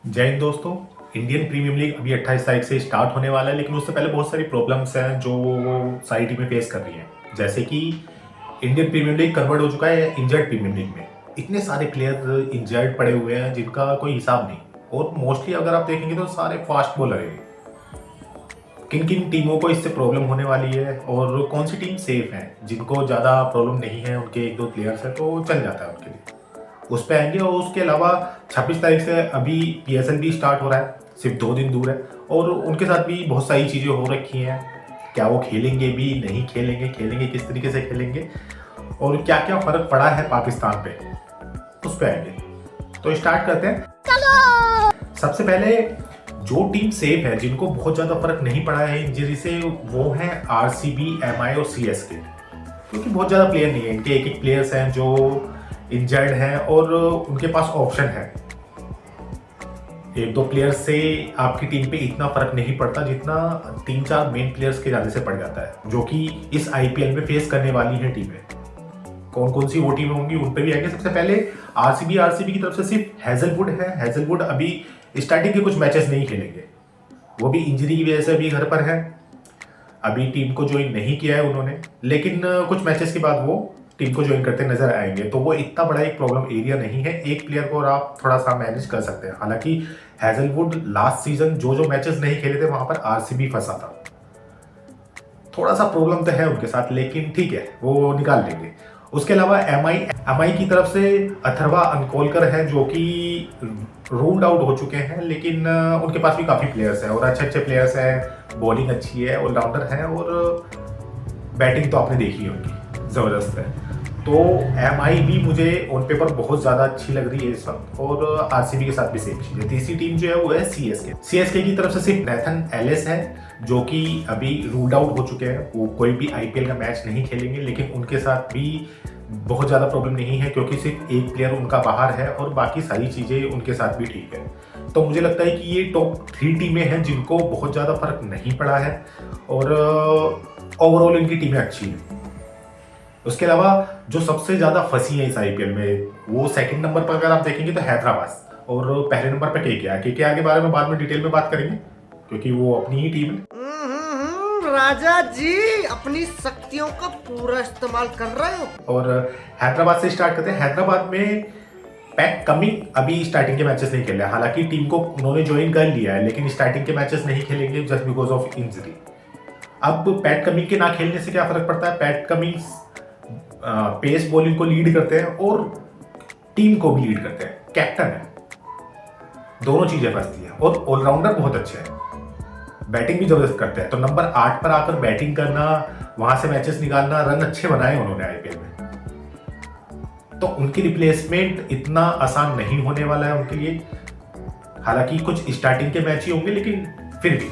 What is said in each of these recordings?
जय हिंद दोस्तों। Indian premiere league अभी 28 तारीख से स्टार्ट होने वाला है, लेकिन उससे पहले बहुत सारी प्रॉब्लम्स हैं जो सारी टीमें फेस कर रही हैं। जैसे कि इंडियन प्रीमियर लीग कन्वर्ट हो चुका है इंजर्ड प्रीमियर लीग में। इतने सारे प्लेयर इंजर्ड पड़े हुए हैं जिनका कोई हिसाब नहीं, और मोस्टली अगर आप देखेंगे तो सारे फास्ट बॉलर हैं। किन किन टीमों को इससे प्रॉब्लम होने वाली है और कौन सी टीम सेफ है, जिनको ज़्यादा प्रॉब्लम नहीं है, उनके एक दो प्लेयर्स हैं तो चल जाता है उनके लिए, उस पर आएंगे। और उसके अलावा 26 तारीख से अभी पीएसएल भी स्टार्ट हो रहा है, सिर्फ 2 दिन दूर है, और उनके साथ भी बहुत सारी चीज़ें हो रखी हैं। क्या वो खेलेंगे भी, नहीं खेलेंगे, खेलेंगे किस तरीके से खेलेंगे, और क्या क्या फ़र्क पड़ा है पाकिस्तान पे, उस पर आएंगे। तो स्टार्ट करते हैं। चलो सबसे पहले जो टीम सेफ है, जिनको बहुत ज़्यादा फर्क नहीं पड़ा है इंजरी से, वो हैं आरसीबी, एमआई और सीएसके। क्योंकि बहुत ज़्यादा प्लेयर नहीं है इनके, एक एक प्लेयर्स हैं जो इंजर्ड हैं और उनके पास ऑप्शन है। एक दो प्लेयर्स से आपकी टीम पे इतना फर्क नहीं पड़ता जितना 3-4 मेन प्लेयर्स के जाने से पड़ जाता है, जो कि इस आईपीएल में फेस करने वाली है टीमें। कौन कौन सी वो टीमें होंगी उन पे भी आएंगे। सबसे पहले आरसीबी की तरफ से सिर्फ हैजलवुड है। हैजलवुड अभी स्टार्टिंग के कुछ मैचेस नहीं खेलेंगे, वो भी इंजरी की वजह से अभी घर पर है, अभी टीम को ज्वाइन नहीं किया है उन्होंने, लेकिन कुछ मैचेस के बाद वो टीम को ज्वाइन करते नजर आएंगे। तो वो इतना बड़ा एक प्रॉब्लम एरिया नहीं है, एक प्लेयर को और आप थोड़ा सा मैनेज कर सकते हैं। हालांकि हैजलवुड लास्ट सीजन जो जो मैचेस नहीं खेले थे वहां पर आरसीबी फंसा था, थोड़ा सा प्रॉब्लम तो है उनके साथ, लेकिन ठीक है, वो निकाल लेंगे। उसके अलावा एमआई की तरफ से अथर्वा अनकोलकर है, जो कि रूल्ड आउट हो चुके हैं, लेकिन उनके पास भी काफ़ी प्लेयर्स हैं और अच्छे अच्छे प्लेयर्स हैं, बॉलिंग अच्छी है, ऑलराउंडर है, और बैटिंग तो आपने देखी होगी, ज़बरदस्त है। तो एमआई भी मुझे ऑन पेपर बहुत ज़्यादा अच्छी लग रही है इस वक्त, और आरसीबी के साथ भी सेम चीज़ है। तीसरी टीम जो है वो है सीएसके की तरफ से सिर्फ नेथन एलिस है, जो कि अभी रूल्ड आउट हो चुके हैं, वो कोई भी आईपीएल का मैच नहीं खेलेंगे, लेकिन उनके साथ भी बहुत ज़्यादा प्रॉब्लम नहीं है, क्योंकि सिर्फ एक प्लेयर उनका बाहर है और बाकी सारी चीज़ें उनके साथ भी ठीक है। तो मुझे लगता है कि ये टॉप 3 टीमें हैं जिनको बहुत ज़्यादा फर्क नहीं पड़ा है, और ओवरऑल इनकी टीमें अच्छी हैं। उसके अलावा जो सबसे ज़्यादा फंसी है इस आईपीएल में, वो सेकंड नंबर पर अगर आप देखेंगे तो हैदराबाद, और पहले नंबर पर केकेआर के बारे में बाद में डिटेल में बात करेंगे, क्योंकि वो अपनी ही टीम है। राजा जी अपनी शक्तियों का पूरा इस्तेमाल कर रहे हो। और हैदराबाद से स्टार्ट करते हैं। हैदराबाद में पैट कमिंग अभी स्टार्टिंग के मैचेस नहीं खेले, हालांकि टीम को उन्होंने ज्वाइन कर लिया है, लेकिन स्टार्टिंग के मैचेस नहीं खेलेंगे जस्ट बिकॉज ऑफ इंजरी। अब पैट कमिंग के ना खेलने से क्या फर्क पड़ता है, पैट कमिंग पेस बॉलिंग को लीड करते हैं और टीम को भी लीड करते हैं, कैप्टन है, दोनों चीजें फंसती है, और ऑलराउंडर बहुत अच्छे हैं, बैटिंग भी जबरदस्त करते हैं। तो नंबर 8 पर आकर बैटिंग करना, वहां से मैचेस निकालना, रन अच्छे बनाए उन्होंने आईपीएल में, तो उनकी रिप्लेसमेंट इतना आसान नहीं होने वाला है उनके लिए। हालांकि कुछ स्टार्टिंग के मैच ही होंगे, लेकिन फिर भी।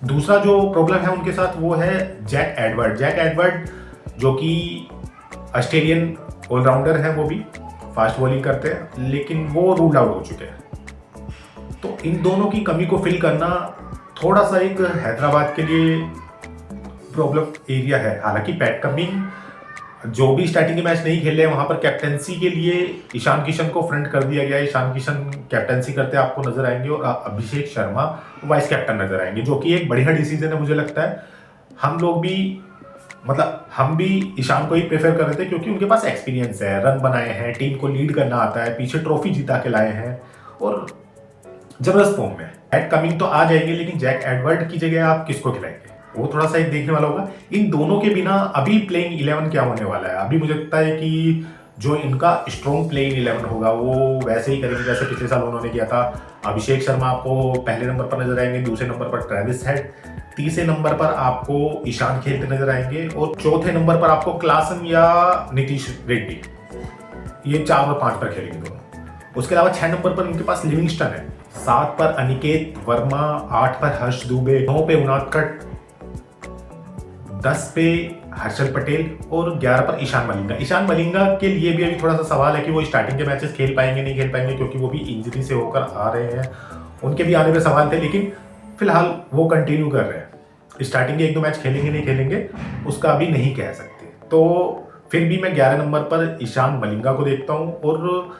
दूसरा जो प्रॉब्लम है उनके साथ वो है जैक एडवर्ड, जो कि ऑस्ट्रेलियन ऑलराउंडर है, वो भी फास्ट बॉलिंग करते हैं, लेकिन वो रूल आउट हो चुके हैं। तो इन दोनों की कमी को फिल करना थोड़ा सा एक हैदराबाद के लिए प्रॉब्लम एरिया है। हालांकि पैट कमिंग जो भी स्टार्टिंग के मैच नहीं खेले, वहां पर कैप्टनसी के लिए ईशान किशन को फ्रंट कर दिया गया है। ईशान किशन कैप्टनसी करते आपको नजर आएंगे, और अभिषेक शर्मा वाइस कैप्टन नजर आएंगे, जो कि एक बढ़िया डिसीजन है मुझे लगता है। हम भी ईशान को ही प्रेफर कर रहे थे, क्योंकि उनके पास एक्सपीरियंस है, रन बनाए हैं, टीम को लीड करना आता है, पीछे ट्रॉफी जीता के लाए हैं, और जबरदस्त फॉर्म में। पैट कमिंग तो आ जाएंगे, लेकिन जैक एडवर्ड की जगह आप किसको खिलाएंगे, वो थोड़ा सा एक देखने वाला होगा। इन दोनों के बिना अभी प्लेइंग 11 क्या होने वाला है, अभी मुझे लगता है कि जो इनका स्ट्रॉन्ग प्लेइंग 11 होगा वो वैसे ही करेंगे जैसे पिछले साल उन्होंने किया था। अभिषेक शर्मा आपको पहले नंबर पर नजर आएंगे, दूसरे नंबर पर ट्रेविस हेड, तीसरे नंबर पर आपको ईशान खेलते नजर आएंगे, और चौथे नंबर पर आपको क्लासन या नीतीश रेड्डी, ये 4 और 5 पर खेलेंगे दोनों। उसके अलावा 6 नंबर पर इनके पास लिविंगस्टन है, 7 पर अनिकेत वर्मा, 8 पर हर्ष दुबे, 9 पे उनादकट, 10 पे हर्षल पटेल, और 11 पर ईशान मलिंगा के लिए भी अभी थोड़ा सा सवाल है कि वो स्टार्टिंग के मैचेस खेल पाएंगे नहीं खेल पाएंगे, क्योंकि वो भी इंजरी से होकर आ रहे हैं, उनके भी आने पे सवाल थे, लेकिन फिलहाल वो कंटिन्यू कर रहे हैं। स्टार्टिंग के 1-2 मैच खेलेंगे नहीं खेलेंगे उसका अभी नहीं कह सकते। तो फिर भी मैं 11 नंबर पर ईशान मलिंगा को देखता हूँ, और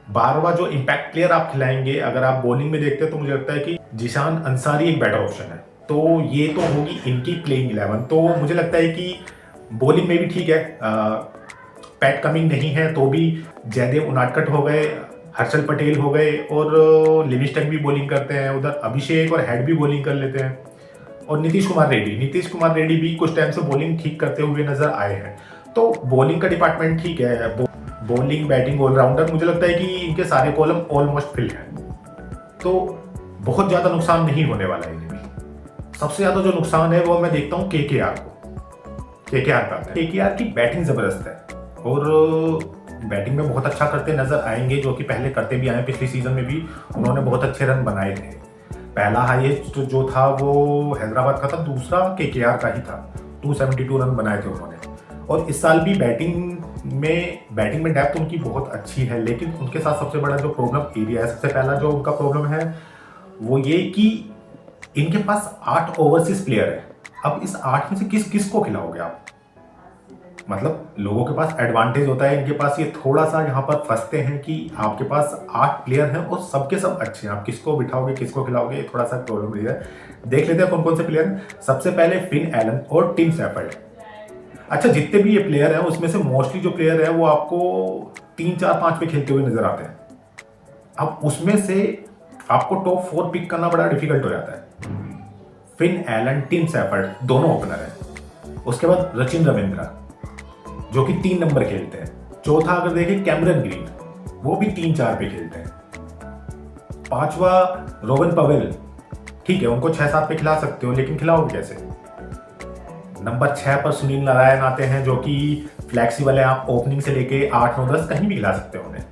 12वां जो इम्पैक्ट प्लेयर आप खिलाएंगे, अगर आप बॉलिंग में देखते हैं तो मुझे लगता है कि जीशान अंसारी एक बेटर ऑप्शन है। तो ये तो होगी इनकी प्लेइंग 11। तो मुझे लगता है कि बॉलिंग में भी ठीक है, पैट कमिंग नहीं है तो भी जयदेव उनादकट हो गए, हर्षल पटेल हो गए, और लिविस्टन भी बॉलिंग करते हैं, उधर अभिषेक और हेड भी बॉलिंग कर लेते हैं, और नीतीश कुमार रेड्डी भी कुछ टाइम से बॉलिंग ठीक करते हुए नजर आए हैं। तो बॉलिंग का डिपार्टमेंट ठीक है, बॉलिंग बैटिंग ऑलराउंडर, मुझे लगता है कि इनके सारे कॉलम ऑलमोस्ट फिल हैं, तो बहुत ज्यादा नुकसान नहीं होने वाला है इनमें। सबसे ज्यादा जो नुकसान है वो मैं देखता हूँ केकेआर का। केकेआर की बैटिंग जबरदस्त है और बैटिंग में बहुत अच्छा करते नजर आएंगे, जो कि पहले करते भी आए, पिछली सीजन में भी उन्होंने बहुत अच्छे रन बनाए थे। पहला हाईएस्ट जो था वो हैदराबाद का था, दूसरा केकेआर का ही था, 272 रन बनाए थे उन्होंने। और इस साल भी बैटिंग में डेप्थ उनकी बहुत अच्छी है, लेकिन उनके साथ सबसे बड़ा जो प्रॉब्लम एरिया है, सबसे पहला जो उनका प्रॉब्लम है वो ये कि इनके पास 8 ओवरसीज प्लेयर है। अब इस 8 में से किस को खिलाओगे आप? मतलब लोगों के पास एडवांटेज होता है, इनके पास ये थोड़ा सा यहाँ पर फंसते हैं कि आपके पास 8 प्लेयर हैं और सबके सब अच्छे हैं, आप किसको बिठाओगे, किसको खिलाओगे, ये थोड़ा सा प्रॉब्लम है। देख लेते हैं कौन कौन से प्लेयर हैं। सबसे पहले फिन एलन और टिम सैफर्ड। अच्छा, जितने भी ये प्लेयर हैं उसमें से मोस्टली जो प्लेयर है वो आपको 3, 4, 5 पे खेलते हुए नजर आते हैं। अब उसमें से आपको टॉप 4 पिक करना बड़ा डिफिकल्ट हो जाता है। फिन एलन, टिम सैफर्ड दोनों ओपनर हैं। उसके बाद रचिन रविंद्रा जो कि 3 नंबर खेलते हैं। चौथा अगर देखें कैमरन ग्रीन, वो भी 3-4 पे खेलते हैं। 5वां रोवन पवेल, ठीक है उनको 6-7 पे खिला सकते हो, लेकिन खिलाओगे कैसे? नंबर 6 पर सुनील नारायण आते हैं जो कि फ्लैक्सिबल है, आप ओपनिंग से लेके 8, 9, 10 कहीं भी खिला सकते हो उन्हें।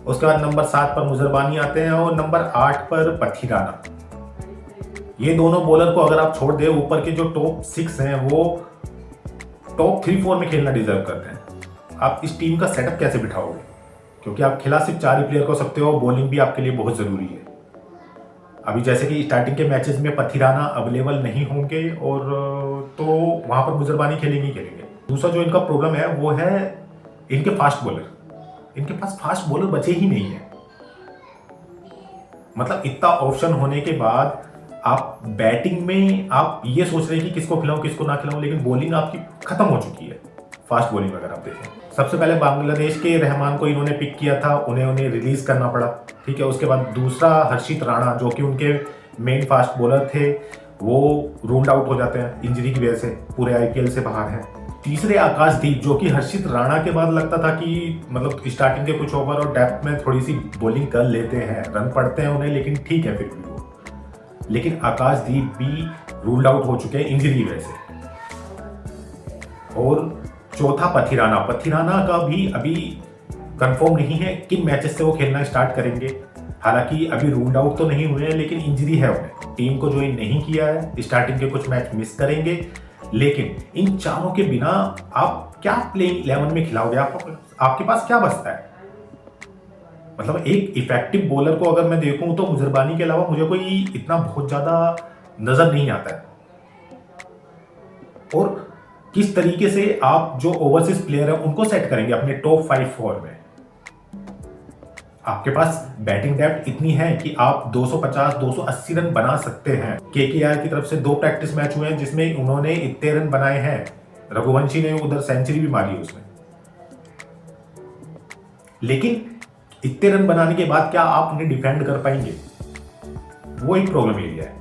उसके बाद नंबर 7 पर मुजरबानी आते हैं और नंबर 8 पर पथिराना। ये दोनों बॉलर को अगर आप छोड़ दे, ऊपर के जो टॉप 6 हैं वो टॉप 3-4 में खेलना डिजर्व करते हैं। आप इस टीम का सेटअप कैसे बिठाओगे? क्योंकि आप खिला सिर्फ 4 ही प्लेयर को सकते हो, बॉलिंग भी आपके लिए बहुत जरूरी है। अभी जैसे कि स्टार्टिंग के मैचेस में पथिराना अवेलेबल नहीं होंगे और तो वहां पर मुजरबानी खेलेंगे। दूसरा जो इनका प्रॉब्लम है वो है इनके फास्ट बॉलर। इनके पास फास्ट बॉलर बचे ही नहीं है। मतलब इतना ऑप्शन होने के बाद आप बैटिंग में आप ये सोच रहे हैं कि किसको खिलाऊं किसको ना खिलाऊं, लेकिन बॉलिंग आपकी खत्म हो चुकी है। फास्ट बॉलिंग अगर आप देखें, सबसे पहले बांग्लादेश के रहमान को इन्होंने पिक किया था, उन्हें रिलीज करना पड़ा, ठीक है। उसके बाद दूसरा हर्षित राणा जो कि उनके मेन फास्ट बॉलर थे, वो रूल्ड आउट हो जाते हैं इंजरी की वजह से, पूरे आईपीएल से बाहर हैं। तीसरे आकाशदीप जो कि हर्षित राणा के बाद लगता था कि मतलब स्टार्टिंग के कुछ ओवर और डेप्थ में थोड़ी सी बॉलिंग कर लेते हैं, रन पड़ते हैं उन्हें, लेकिन ठीक है फिर भी वो, लेकिन आकाशदीप भी रूल्ड आउट हो चुके हैं इंजरी की वजह से। और चौथा पथिराना का भी अभी कंफर्म नहीं है किन मैचेस से वो खेलना स्टार्ट करेंगे। हालांकि अभी रूल्ड आउट तो नहीं हुए हैं, लेकिन इंजरी है उन्हें, टीम को ज्वाइन नहीं किया है, स्टार्टिंग के कुछ मैच मिस करेंगे। लेकिन इन चारों के बिना आप क्या प्लेइंग 11 में खिलाओगे? आपके पास क्या बचता है? मतलब एक इफेक्टिव बॉलर को अगर मैं देखूं तो मुजरबानी के अलावा मुझे कोई इतना बहुत ज्यादा नजर नहीं आता है। और किस तरीके से आप जो ओवरसीज प्लेयर है उनको सेट करेंगे अपने टॉप 5-4 में? आपके पास बैटिंग डेप्थ इतनी है कि आप 250-280 रन बना सकते हैं। केकेआर की तरफ से 2 प्रैक्टिस मैच हुए हैं जिसमें उन्होंने इतने रन बनाए हैं। रघुवंशी ने उधर सेंचुरी भी मारी उसमें। लेकिन इतने रन बनाने के बाद क्या आप उन्हें डिफेंड कर पाएंगे? वो एक प्रॉब्लम एरिया है।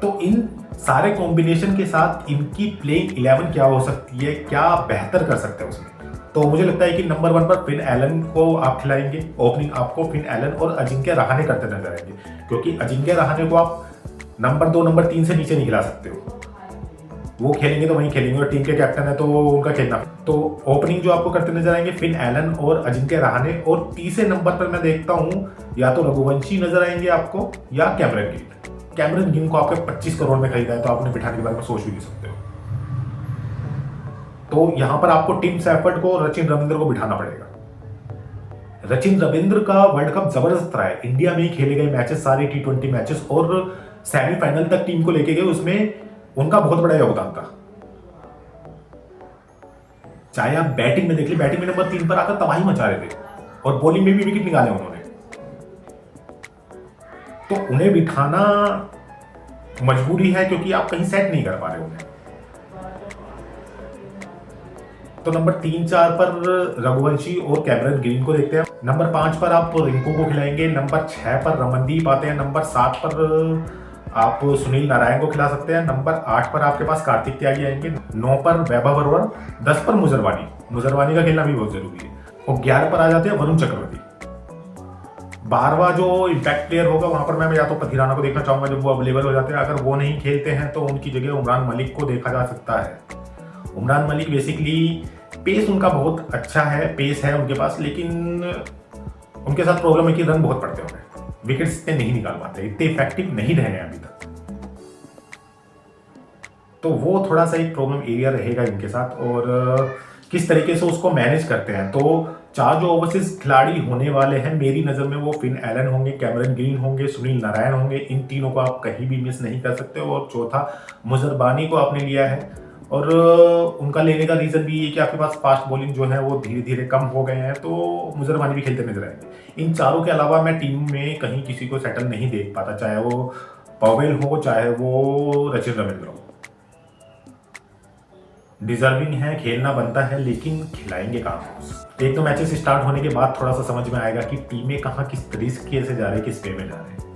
तो इन सारे कॉम्बिनेशन के साथ इनकी प्लेइंग 11 क्या हो सकती है, क्या बेहतर कर सकते हैं उसमें? तो मुझे लगता है कि नंबर 1 पर फिन एलन को आप खिलाएंगे। ओपनिंग आपको फिन एलन और अजिंक्य रहाणे करते नजर आएंगे, क्योंकि अजिंक्य रहाणे को आप नंबर 2, नंबर 3 से नीचे नहीं खिला सकते हो। वो खेलेंगे तो वहीं खेलेंगे और टीम के कैप्टन है तो उनका खेलना। तो ओपनिंग जो आपको करते नजर आएंगे फिन एलन और अजिंक्य रहाणे, और तीसरे नंबर पर मैं देखता हूं या तो रघुवंशी नजर आएंगे आपको या कैमरन गिन को आपके 25 करोड़ में खरीदा है तो आप उन्हें बिठाने के बारे में सोच भी नहीं सकते हो। तो यहां पर आपको टिम सैफर्ड को और रचिन रविंद्र को बिठाना पड़ेगा। रचिन रविंद्र का वर्ल्ड कप जबरदस्त रहा है, इंडिया में ही खेले गए मैचेस सारे T20 मैचेस और सेमीफाइनल तक टीम को लेके गए, उसमें उनका बहुत बड़ा योगदान था। चाहे आप बैटिंग में देख ली, बैटिंग में नंबर 3 पर आकर तबाही मचा रहे थे, और बॉलिंग में भी विकेट निकाले उन्होंने। तो उन्हें बिठाना मजबूरी है क्योंकि आप कहीं सेट नहीं कर पा रहे उन्हें। तो नंबर 3-4 पर रघुवंशी और कैमरन ग्रीन को देखते हैं। नंबर 5 पर आप रिंकू को खिलाएंगे। नंबर 6 पर रमनदीप आते हैं। नंबर 7 पर आप सुनील नारायण को खिला सकते हैं। नंबर 8 पर आपके पास कार्तिक त्यागी आएंगे। 9 पर वैभव अरोड़ा। 10 पर मुजरवानी का खेलना भी बहुत जरूरी है। और 11 पर आ जाते हैं वरुण चक्रवर्ती। 12वां जो इम्पैक्ट प्लेयर होगा वहां पर मैं या तो पथिराना को देखना चाहूंगा जब वो अवेलेबल हो जाते हैं। अगर वो नहीं खेलते हैं तो उनकी जगह उमरान मलिक को देखा जा सकता है। उमरान मलिक बेसिकली पेस उनका बहुत अच्छा है, पेस है उनके पास, लेकिन उनके साथ प्रॉब्लम है कि रन बहुत पड़ते हैं, विकेट्स इतने नहीं निकाल पाते, इतने इफेक्टिव नहीं रहे हैं अभी तक। तो वो थोड़ा सा एक प्रॉब्लम एरिया रहेगा इनके साथ। और किस तरीके से उसको मैनेज करते हैं। तो 4 जो ओवरसीज खिलाड़ी होने वाले हैं मेरी नज़र में वो फिन एलन होंगे, कैमरन ग्रीन होंगे, सुनील नारायण होंगे। इन तीनों को आप कहीं भी मिस नहीं कर सकते। और चौथा मुजरबानी को आपने लिया है और उनका लेने का रीज़न भी ये कि आपके पास फास्ट बॉलिंग जो है वो धीरे धीरे कम हो गए हैं, तो मुजरबानी भी खेलते नजर आएंगे। इन चारों के अलावा मैं टीम में कहीं किसी को सेटल नहीं देख पाता, चाहे वो पवेल हो चाहे वो रचिन रविंद्र हो। डिजर्विंग है, खेलना बनता है, लेकिन खिलाएंगे कहाँ। एक तो मैचेस स्टार्ट होने के बाद थोड़ा सा समझ में आएगा कि टीमें कहाँ किस तरीके से जा रहे हैं, किस वे में जा रहे हैं।